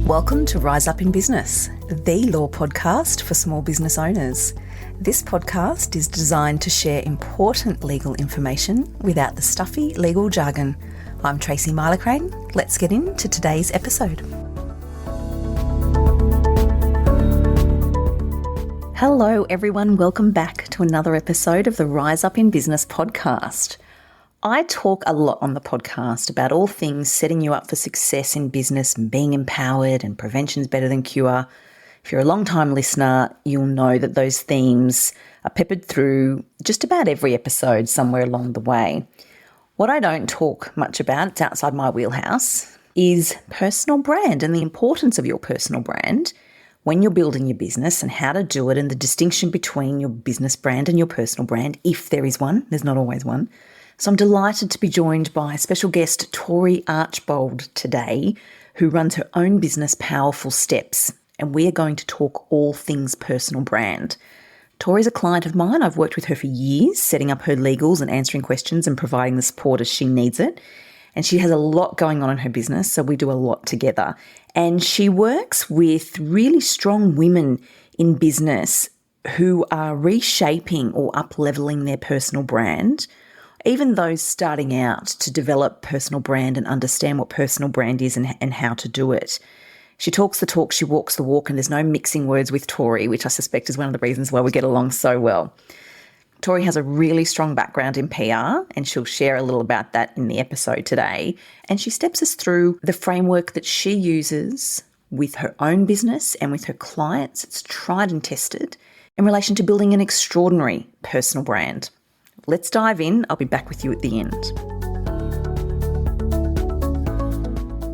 Welcome to Rise Up in Business, the law podcast for small business owners. This podcast is designed to share important legal information without the stuffy legal jargon. I'm Tracy Milacrane. Let's get into today's episode. Hello everyone, welcome back to another episode of the Rise Up in Business podcast. I talk a lot on the podcast about all things setting you up for success in business and being empowered, and prevention's better than cure. If you're a long-time listener, you'll know that those themes are peppered through just about every episode somewhere along the way. What I don't talk much about, it's outside my wheelhouse, is personal brand and the importance of your personal brand when you're building your business and how to do it, and the distinction between your business brand and your personal brand, if there is one. There's not always one. So I'm delighted to be joined by special guest Tory Archbold today, who runs her own business, Powerful Steps, and we are going to talk all things personal brand. Tory's a client of mine. I've worked with her for years, setting up her legals and answering questions and providing the support as she needs it. And she has a lot going on in her business, so we do a lot together. And she works with really strong women in business who are reshaping or up-leveling their personal brand, even those starting out to develop personal brand and understand what personal brand is and how to do it. She talks the talk, she walks the walk, and there's no mixing words with Tory, which I suspect is one of the reasons why we get along so well. Tory has a really strong background in PR, and she'll share a little about that in the episode today. And she steps us through the framework that she uses with her own business and with her clients. It's tried and tested in relation to building an extraordinary personal brand. Let's dive in. I'll be back with you at the end.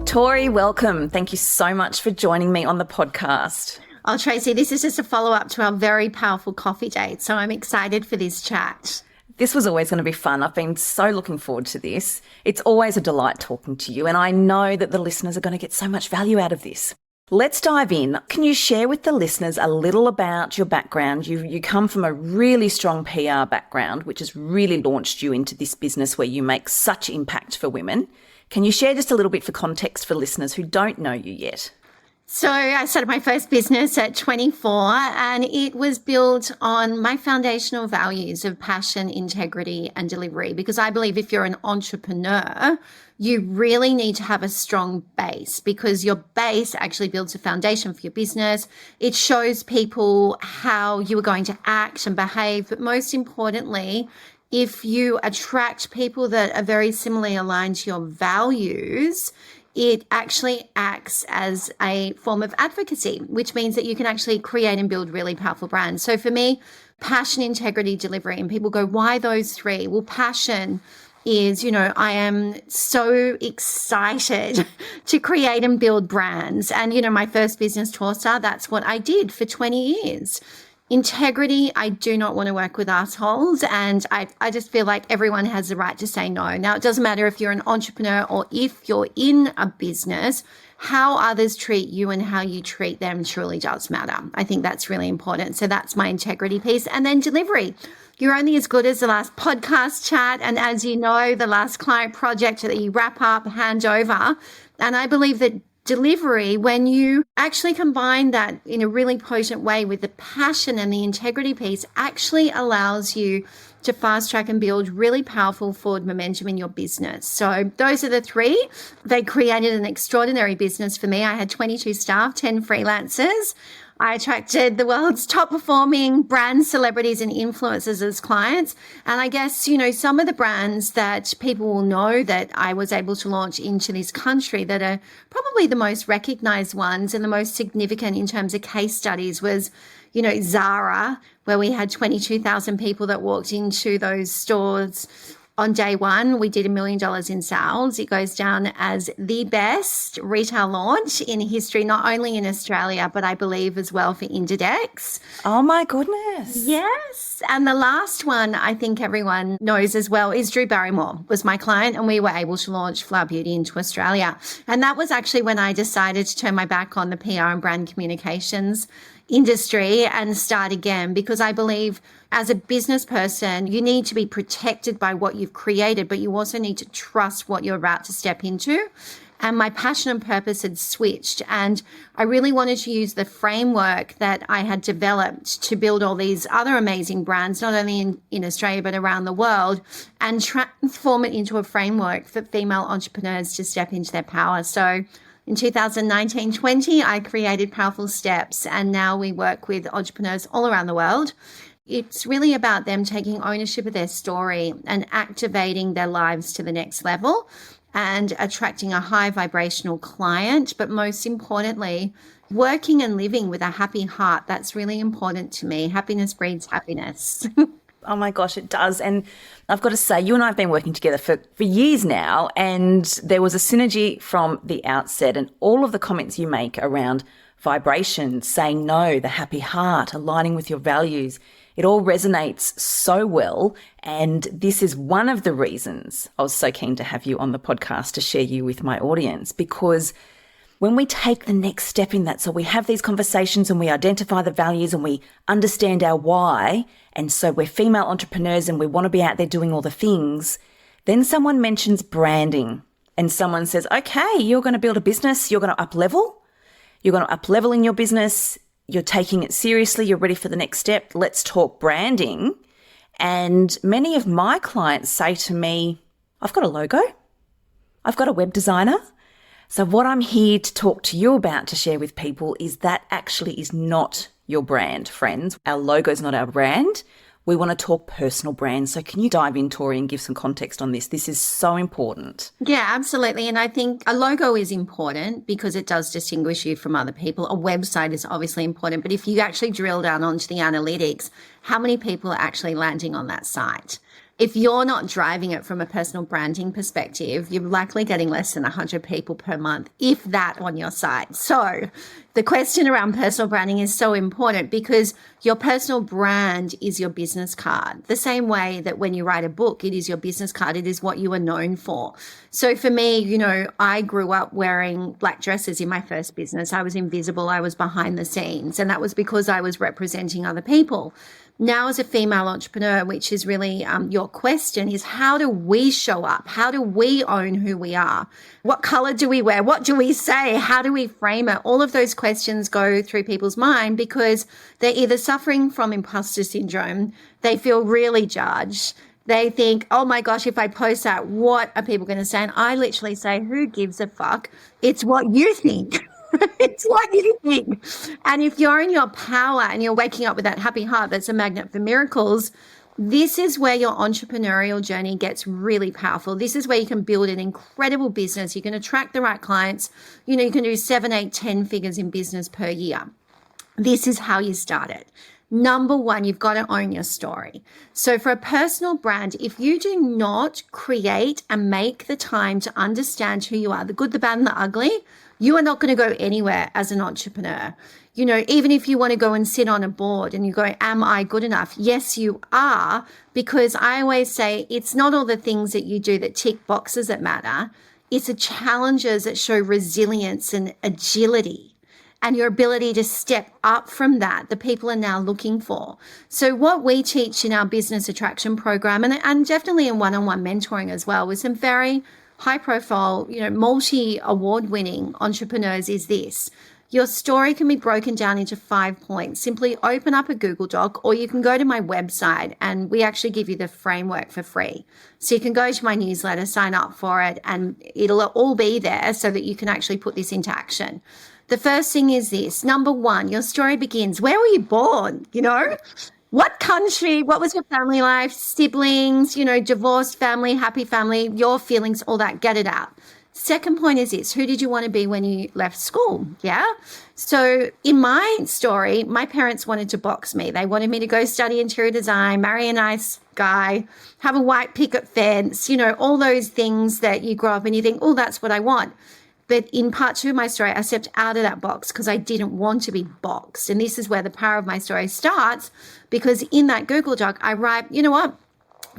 Tory, welcome. Thank you so much for joining me on the podcast. Oh, Tracy, this is just a follow-up to our very powerful coffee date, so I'm excited for this chat. This was always going to be fun. I've been so looking forward to this. It's always a delight talking to you, and I know that the listeners are going to get so much value out of this. Let's dive in. Can you share with the listeners a little about your background? You come from a really strong PR background, which has really launched you into this business where you make such impact for women. Can you share just a little bit for context for listeners who don't know you yet? So I started my first business at 24, and it was built on my foundational values of passion, integrity, and delivery, because I believe if you're an entrepreneur, you really need to have a strong base, because your base actually builds a foundation for your business. It shows people how you are going to act and behave, but most importantly, if you attract people that are very similarly aligned to your values, it actually acts as a form of advocacy, which means that you can actually create and build really powerful brands. So for me, passion, integrity, delivery, and people go, why those three? Well, passion is, I am so excited to create and build brands. And, my first business, Torstar, that's what I did for 20 years. Integrity, I do not want to work with assholes, and I just feel like everyone has the right to say no. Now, it doesn't matter if you're an entrepreneur or if you're in a business, how others treat you and how you treat them truly does matter. I think that's really important. So that's my integrity piece. And then delivery. You're only as good as the last podcast chat, and as you know, the last client project that you wrap up, hand over. And I believe that delivery, when you actually combine that in a really potent way with the passion and the integrity piece, actually allows you to fast track and build really powerful forward momentum in your business. So those are the three. They created an extraordinary business for me. I had 22 staff, 10 freelancers. I attracted the world's top performing brands, celebrities, and influencers as clients. And I guess, some of the brands that people will know that I was able to launch into this country that are probably the most recognized ones and the most significant in terms of case studies was, Zara, where we had 22,000 people that walked into those stores. On day one, we did $1 million in sales. It goes down as the best retail launch in history, not only in Australia, but I believe as well for Indedex. Oh my goodness. Yes. And the last one I think everyone knows as well is Drew Barrymore was my client, and we were able to launch Flower Beauty into Australia. And that was actually when I decided to turn my back on the PR and brand communications industry and start again, because I believe as a business person, you need to be protected by what you've created, but you also need to trust what you're about to step into. and my passion and purpose had switched. And I really wanted to use the framework that I had developed to build all these other amazing brands, not only in Australia, but around the world, and transform it into a framework for female entrepreneurs to step into their power. So in 2019-20, I created Powerful Steps, and now we work with entrepreneurs all around the world. It's really about them taking ownership of their story and activating their lives to the next level and attracting a high vibrational client, but most importantly, working and living with a happy heart. That's really important to me. Happiness breeds happiness. Oh my gosh, it does. And I've got to say, you and I have been working together for years now, and there was a synergy from the outset, and all of the comments you make around vibration, saying no, the happy heart, aligning with your values, it all resonates so well. And this is one of the reasons I was so keen to have you on the podcast to share you with my audience, because when we take the next step in that, so we have these conversations and we identify the values and we understand our why, and so we're female entrepreneurs and we want to be out there doing all the things, then someone mentions branding and someone says, okay, you're going to build a business, you're going to up-level, you're going to up-level in your business, you're taking it seriously, you're ready for the next step, let's talk branding. And many of my clients say to me, I've got a logo, I've got a web designer. So what I'm here to talk to you about, to share with people, is that actually is not your brand, friends. Our logo is not our brand. We want to talk personal brands. So can you dive in, Tory, and give some context on this? This is so important. Yeah, absolutely. And I think a logo is important because it does distinguish you from other people. A website is obviously important. But if you actually drill down onto the analytics, how many people are actually landing on that site? If you're not driving it from a personal branding perspective, you're likely getting less than 100 people per month, if that, on your site. So the question around personal branding is so important because your personal brand is your business card. The same way that when you write a book, it is your business card. It is what you are known for. So for me, I grew up wearing black dresses in my first business. I was invisible. I was behind the scenes. And that was because I was representing other people. Now, as a female entrepreneur, which is really your question, is how do we show up? How do we own who we are? What color do we wear? What do we say? How do we frame it? All of those questions go through people's mind because they're either suffering from imposter syndrome, they feel really judged, they think, oh my gosh, if I post that, what are people going to say? And I literally say, who gives a fuck? It's what you think. It's what you think. And if you're in your power and you're waking up with that happy heart that's a magnet for miracles, this is where your entrepreneurial journey gets really powerful. This is where you can build an incredible business. You can attract the right clients. You can do 7, 8, 10 figures in business per year. This is how you start it. Number one, you've got to own your story. So for a personal brand, if you do not create and make the time to understand who you are, the good, the bad, and the ugly, you are not going to go anywhere as an entrepreneur. Even if you want to go and sit on a board and you go, am I good enough? Yes, you are, because I always say it's not all the things that you do that tick boxes that matter. It's the challenges that show resilience and agility and your ability to step up from that people are now looking for. So what we teach in our business attraction program and definitely in one-on-one mentoring as well with some very high-profile, multi-award-winning entrepreneurs is this. Your story can be broken down into 5 points. Simply open up a Google Doc, or you can go to my website and we actually give you the framework for free. So you can go to my newsletter, sign up for it, and it'll all be there so that you can actually put this into action. The first thing is this. Number one, your story begins. Where were you born? What country, what was your family life, siblings, divorced family, happy family, your feelings, all that, get it out. Second point is this, who did you want to be when you left school? Yeah. So in my story, my parents wanted to box me. They wanted me to go study interior design, marry a nice guy, have a white picket fence, all those things that you grow up and you think, oh, that's what I want. But in part 2 of my story, I stepped out of that box because I didn't want to be boxed. And this is where the power of my story starts, because in that Google Doc, I write,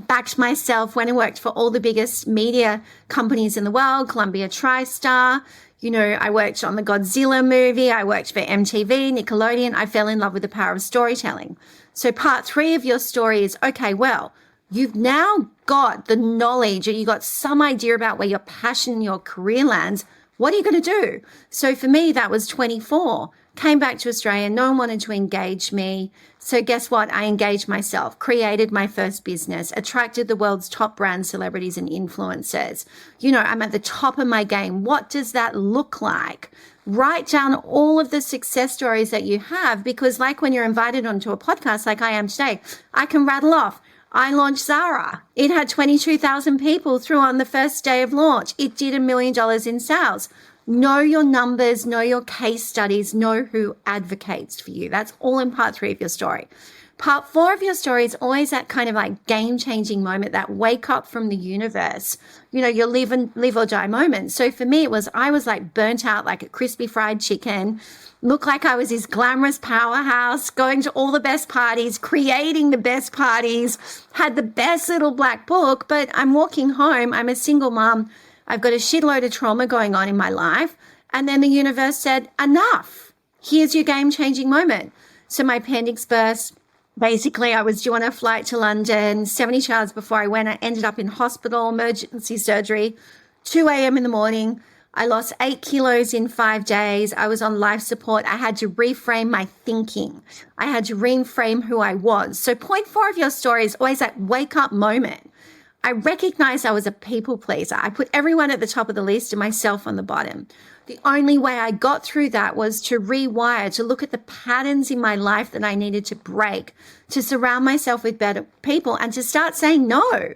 backed myself when I worked for all the biggest media companies in the world, Columbia TriStar. I worked on the Godzilla movie. I worked for MTV, Nickelodeon. I fell in love with the power of storytelling. So part 3 of your story is, okay, well, you've now got the knowledge and you've got some idea about where your passion and your career lands. What are you going to do? So for me, that was 24. Came back to Australia. No one wanted to engage me. So guess what? I engaged myself, created my first business, attracted the world's top brand celebrities and influencers. You know, I'm at the top of my game. What does that look like? Write down all of the success stories that you have, because like when you're invited onto a podcast like I am today, I can rattle off. I launched Zara. It had 22,000 people through on the first day of launch. It did $1 million in sales. Know your numbers, know your case studies, know who advocates for you. That's all in part 3 of your story. Part 4 of your story is always that kind of like game-changing moment, that wake up from the universe, you know, your live or die moment. So for me, I was like burnt out like a crispy fried chicken, looked like I was this glamorous powerhouse, going to all the best parties, creating the best parties, had the best little black book, but I'm walking home. I'm a single mom. I've got a shitload of trauma going on in my life. And then the universe said, enough. Here's your game-changing moment. So my appendix burst. Basically, I was due on a flight to London 72 hours before I went. I ended up in hospital, emergency surgery, 2 a.m. in the morning. I lost 8 kilos in 5 days. I was on life support. I had to reframe my thinking. I had to reframe who I was. So point 4 of your story is always that wake up moment. I recognized I was a people pleaser. I put everyone at the top of the list and myself on the bottom. The only way I got through that was to rewire, to look at the patterns in my life that I needed to break, to surround myself with better people, and to start saying no.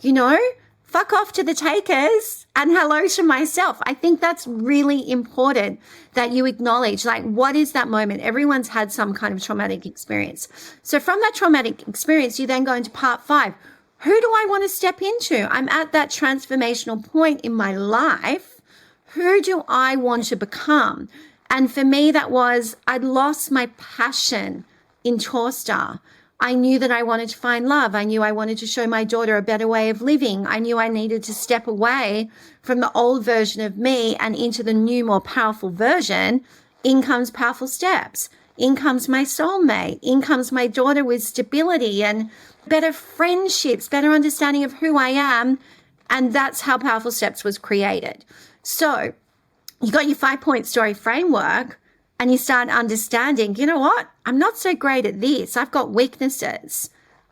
You know, fuck off to the takers and hello to myself. I think that's really important that you acknowledge, like, what is that moment? Everyone's had some kind of traumatic experience. So from that traumatic experience, you then go into part 5. Who do I want to step into? I'm at that transformational point in my life. Who do I want to become? And for me, that was, I'd lost my passion in Torstar. I knew that I wanted to find love. I knew I wanted to show my daughter a better way of living. I knew I needed to step away from the old version of me and into the new, more powerful version. In comes powerful steps. In comes my soulmate. In comes my daughter with stability and better friendships, better understanding of who I am. And that's how Powerful Steps was created. So you got your 5-point story framework and you start understanding, you know what? I'm not so great at this. I've got weaknesses.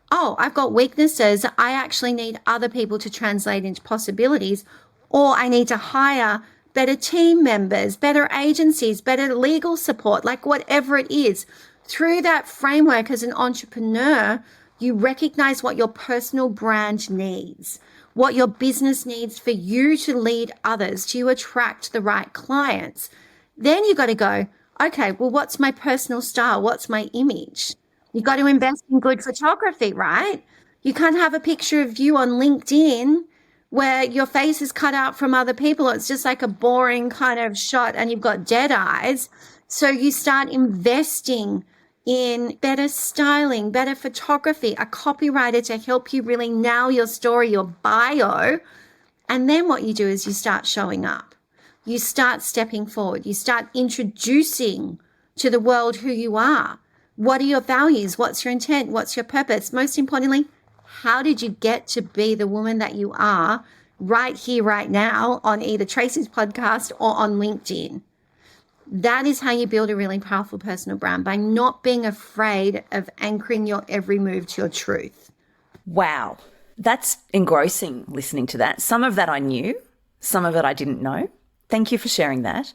Oh, I've got weaknesses. I actually need other people to translate into possibilities, or I need to hire better team members, better agencies, better legal support, like whatever it is. Through that framework as an entrepreneur, you recognize what your personal brand needs, what your business needs for you to lead others, to attract the right clients. Then you got to go, okay, well, what's my personal style? What's my image? You got to invest in good photography, right? You can't have a picture of you on LinkedIn where your face is cut out from other people. It's just like a boring kind of shot and you've got dead eyes. So you start investing in better styling, better photography, a copywriter to help you really nail your story, your bio. And then what you do is you start showing up. You start stepping forward. You start introducing to the world who you are. What are your values? What's your intent? What's your purpose? Most importantly, how did you get to be the woman that you are right here, right now on either Tracy's podcast or on LinkedIn? That is how you build a really powerful personal brand, by not being afraid of anchoring your every move to your truth. Wow. That's engrossing listening to that. Some of that I knew, some of it I didn't know. Thank you for sharing that.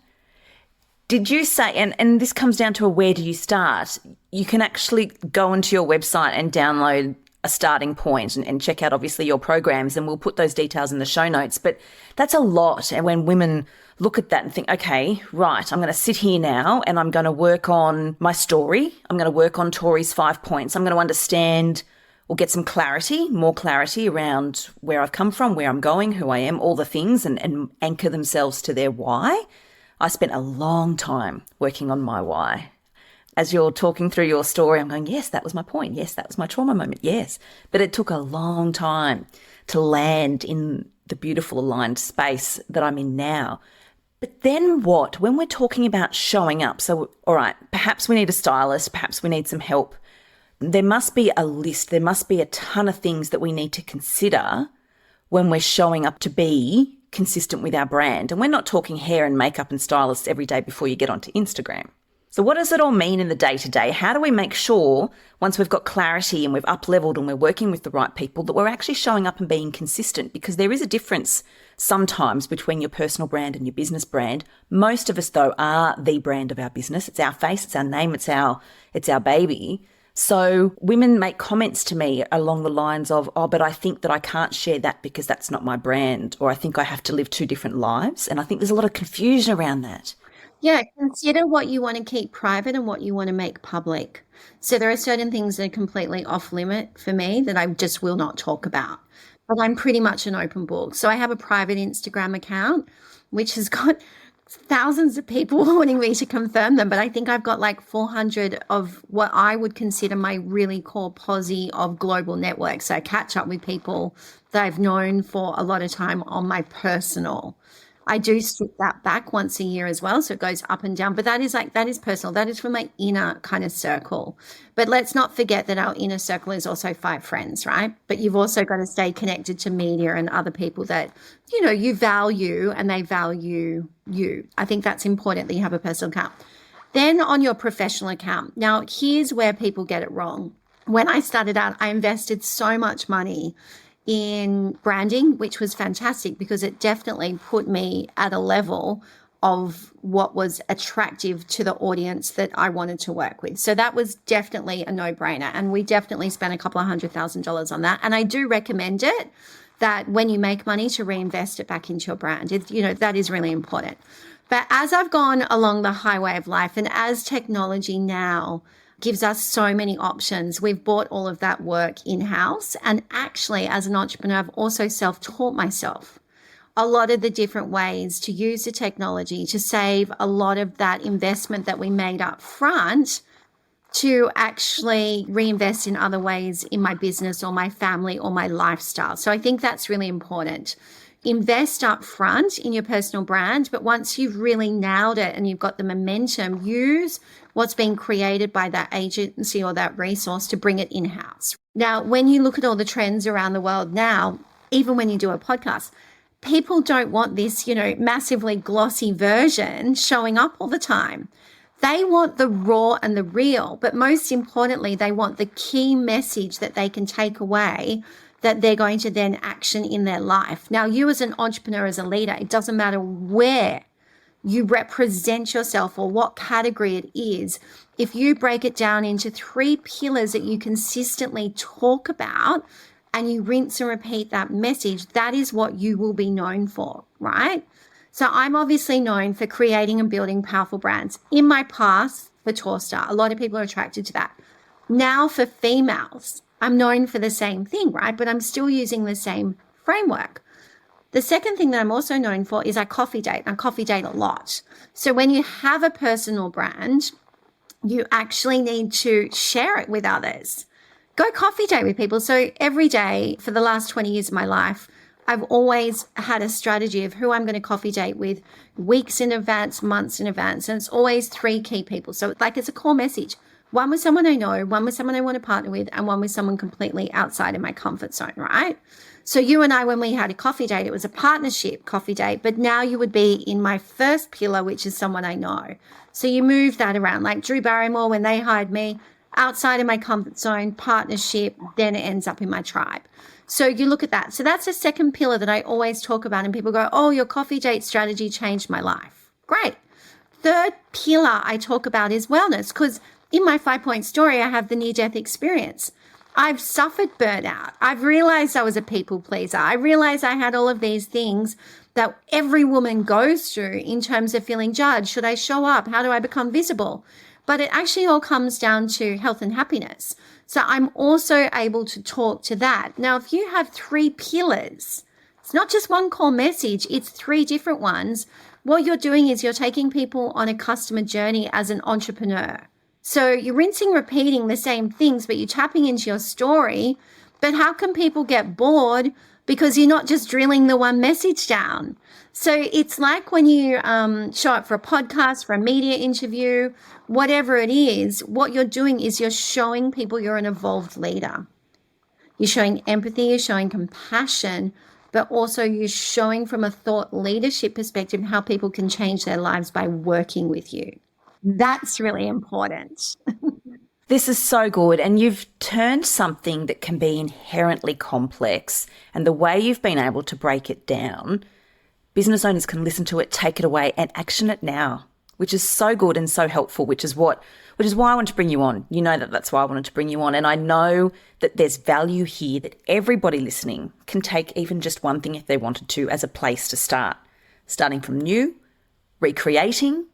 Did you say, and this comes down to where do you start? You can actually go onto your website and download a starting point and check out obviously your programs, and we'll put those details in the show notes. But that's a lot. And when women look at that and think, okay, right, I'm going to sit here now and I'm going to work on my story. I'm going to work on Tory's 5 points. I'm going to understand or get some clarity, more clarity around where I've come from, where I'm going, who I am, all the things, and anchor themselves to their why. I spent a long time working on my why. As you're talking through your story, I'm going, yes, that was my point. Yes, that was my trauma moment. Yes. But it took a long time to land in the beautiful aligned space that I'm in now. But then what? When we're talking about showing up, so, all right, perhaps we need a stylist, perhaps we need some help. There must be a list. There must be a ton of things that we need to consider when we're showing up to be consistent with our brand. And we're not talking hair and makeup and stylists every day before you get onto Instagram. So what does it all mean in the day-to-day? How do we make sure, once we've got clarity and we've up-leveled and we're working with the right people, that we're actually showing up and being consistent? Because there is a difference sometimes between your personal brand and your business brand. Most of us, though, are the brand of our business. It's our face, it's our name, it's our baby. So women make comments to me along the lines of, oh, but I think that I can't share that because that's not my brand, or I think I have to live two different lives. And I think there's a lot of confusion around that. Yeah, consider what you want to keep private and what you want to make public. So there are certain things that are completely off limit for me that I just will not talk about. But I'm pretty much an open book. So I have a private Instagram account, which has got thousands of people wanting me to confirm them. But I think I've got like 400 of what I would consider my really core posse of global networks. So I catch up with people that I've known for a lot of time on my personal. I do strip that back once a year as well. So it goes up and down, but that is personal. That is for my inner kind of circle. But let's not forget that our inner circle is also 5 friends, right? But you've also got to stay connected to media and other people that, you know, you value and they value you. I think that's important that you have a personal account. Then on your professional account. Now, here's where people get it wrong. When I started out, I invested so much money in branding, which was fantastic because it definitely put me at a level of what was attractive to the audience that I wanted to work with. So that was definitely a no-brainer. And we definitely spent a couple of $100,000 on that. And I do recommend it, that when you make money, to reinvest it back into your brand. That is really important. But as I've gone along the highway of life, and as technology now gives us so many options, we've bought all of that work in-house. And actually, as an entrepreneur, I've also self-taught myself a lot of the different ways to use the technology to save a lot of that investment that we made up front, to actually reinvest in other ways in my business or my family or my lifestyle. So I think that's really important. Invest up front in your personal brand, but once you've really nailed it and you've got the momentum, use what's being created by that agency or that resource to bring it in-house. Now, when you look at all the trends around the world now, even when you do a podcast, people don't want this, massively glossy version showing up all the time. They want the raw and the real, but most importantly, they want the key message that they can take away that they're going to then action in their life. Now, you as an entrepreneur, as a leader, it doesn't matter where you represent yourself or what category it is. If you break it down into 3 pillars that you consistently talk about and you rinse and repeat that message, that is what you will be known for, right? So I'm obviously known for creating and building powerful brands. In my past, for Torstar, a lot of people are attracted to that. Now for females, I'm known for the same thing, right? But I'm still using the same framework. The second thing that I'm also known for is I coffee date. I coffee date a lot. So when you have a personal brand, you actually need to share it with others. Go coffee date with people. So every day for the last 20 years of my life, I've always had a strategy of who I'm going to coffee date with weeks in advance, months in advance. And it's always 3 key people. So it's a core message. One with someone I know, one with someone I want to partner with, and one with someone completely outside of my comfort zone, right? So you and I, when we had a coffee date, it was a partnership coffee date, but now you would be in my first pillar, which is someone I know. So you move that around. Like Drew Barrymore, when they hired me, outside of my comfort zone, partnership, then it ends up in my tribe. So you look at that. So that's the second pillar that I always talk about, and people go, oh, your coffee date strategy changed my life. Great. Third pillar I talk about is wellness, because in my 5-point story, I have the near-death experience. I've suffered burnout. I've realized I was a people pleaser. I realized I had all of these things that every woman goes through in terms of feeling judged. Should I show up? How do I become visible? But it actually all comes down to health and happiness. So I'm also able to talk to that. Now, if you have 3 pillars, it's not just one core message, it's 3 different ones. What you're doing is you're taking people on a customer journey as an entrepreneur. So you're rinsing, repeating the same things, but you're tapping into your story. But how can people get bored? Because you're not just drilling the one message down. So it's like when you show up for a podcast, for a media interview, whatever it is, what you're doing is you're showing people you're an evolved leader. You're showing empathy, you're showing compassion, but also you're showing from a thought leadership perspective how people can change their lives by working with you. That's really important. This is so good. And you've turned something that can be inherently complex, and the way you've been able to break it down, business owners can listen to it, take it away and action it now, which is so good and so helpful, which is why I want to bring you on. You know that's why I wanted to bring you on. And I know that there's value here that everybody listening can take even just one thing if they wanted to as a place to start. Starting from new, recreating,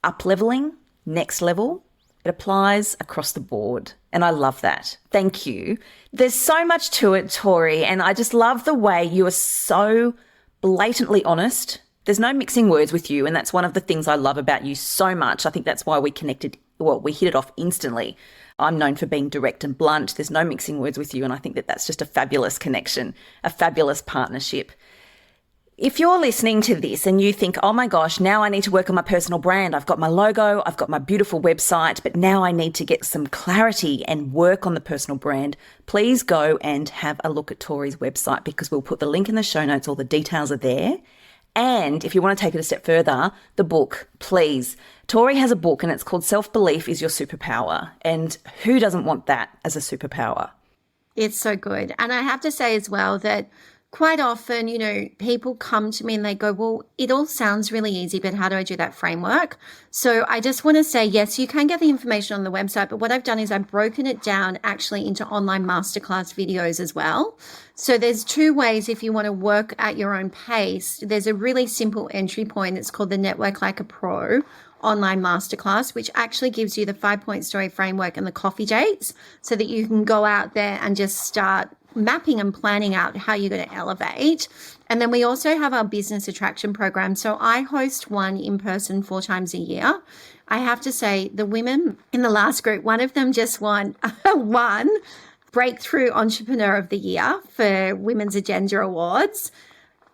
up-leveling, next level. It applies across the board. And I love that. Thank you. There's so much to it, Tory. And I just love the way you are so blatantly honest. There's no mixing words with you. And that's one of the things I love about you so much. I think that's why we connected. Well, we hit it off instantly. I'm known for being direct and blunt. There's no mixing words with you. And I think that that's just a fabulous connection, a fabulous partnership. If you're listening to this and you think, oh my gosh, now I need to work on my personal brand. I've got my logo, I've got my beautiful website, but now I need to get some clarity and work on the personal brand, please go and have a look at Tory's website, because we'll put the link in the show notes. All the details are there. And if you want to take it a step further, the book, please. Tory has a book and it's called Self-Belief is Your Superpower. And who doesn't want that as a superpower? It's so good. And I have to say as well that quite often, people come to me and they go, well, it all sounds really easy, but how do I do that framework? So I just want to say, yes, you can get the information on the website, but what I've done is I've broken it down actually into online masterclass videos as well. So there's two ways if you want to work at your own pace. There's a really simple entry point. It's called the Network Like a Pro online masterclass, which actually gives you the 5-point story framework and the coffee dates so that you can go out there and just start mapping and planning out how you're going to elevate. And then we also have our business attraction program. So I host one in person 4 times a year. I have to say the women in the last group, one of them just won one Breakthrough Entrepreneur of the Year for Women's Agenda Awards.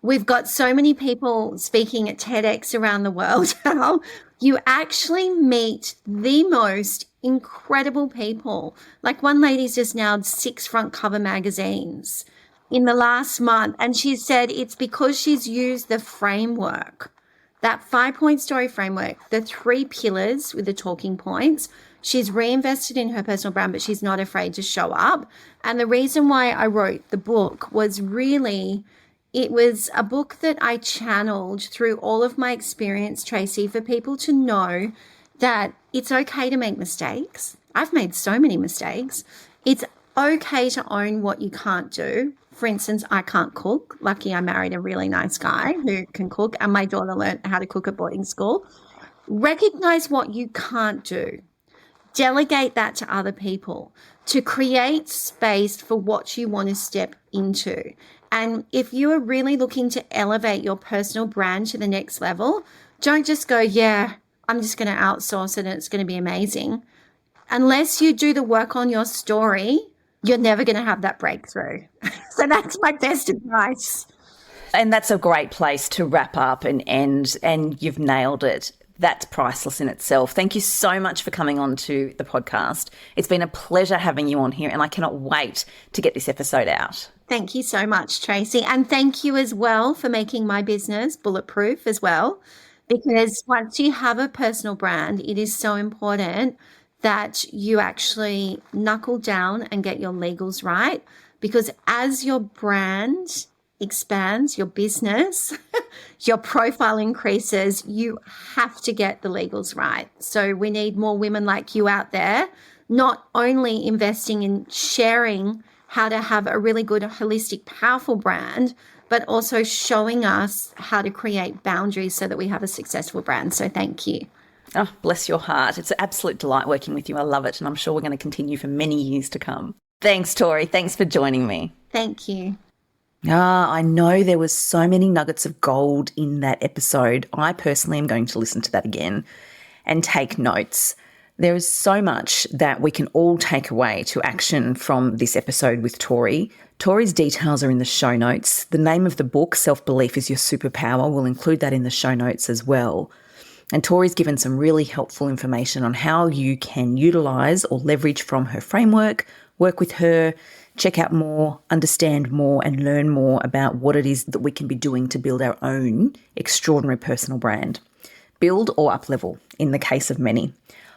We've got so many people speaking at TEDx around the world now. You actually meet the most incredible people. Like one lady's just nailed 6 front cover magazines in the last month. And she said it's because she's used the framework, that 5-point story framework, the 3 pillars with the talking points. She's reinvested in her personal brand, but she's not afraid to show up. And the reason why I wrote the book was really, it was a book that I channeled through all of my experience, Tracy, for people to know that it's okay to make mistakes. I've made so many mistakes. It's okay to own what you can't do. For instance, I can't cook. Lucky I married a really nice guy who can cook, and my daughter learned how to cook at boarding school. Recognize what you can't do. Delegate that to other people to create space for what you want to step into. And if you are really looking to elevate your personal brand to the next level, don't just go, yeah, I'm just going to outsource it and it's going to be amazing. Unless you do the work on your story, you're never going to have that breakthrough. So that's my best advice. And that's a great place to wrap up and end, and you've nailed it. That's priceless in itself. Thank you so much for coming on to the podcast. It's been a pleasure having you on here, and I cannot wait to get this episode out. Thank you so much, Tracy. And thank you as well for making my business bulletproof as well. Because once you have a personal brand, it is so important that you actually knuckle down and get your legals right. Because as your brand expands, your business, your profile increases, you have to get the legals right. So we need more women like you out there, not only investing in sharing how to have a really good, holistic, powerful brand, but also showing us how to create boundaries so that we have a successful brand. So thank you. Oh, bless your heart. It's an absolute delight working with you. I love it. And I'm sure we're going to continue for many years to come. Thanks, Tory. Thanks for joining me. Thank you. I know there was so many nuggets of gold in that episode. I personally am going to listen to that again and take notes. There is so much that we can all take away to action from this episode with Tory. Tory's details are in the show notes. The name of the book, Self-Belief is Your Superpower, we'll include that in the show notes as well. And Tory's given some really helpful information on how you can utilise or leverage from her framework, work with her, check out more, understand more, and learn more about what it is that we can be doing to build our own extraordinary personal brand. Build or up-level, in the case of many.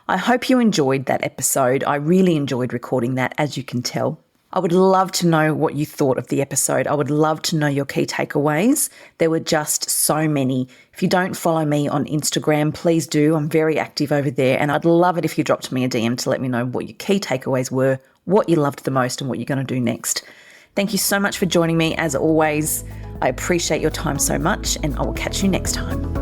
I hope you enjoyed that episode. I really enjoyed recording that, as you can tell. I would love to know what you thought of the episode. I would love to know your key takeaways. There were just so many. If you don't follow me on Instagram, please do. I'm very active over there, and I'd love it if you dropped me a DM to let me know what your key takeaways were, what you loved the most, and what you're going to do next. Thank you so much for joining me, as always. I appreciate your time so much, and I will catch you next time.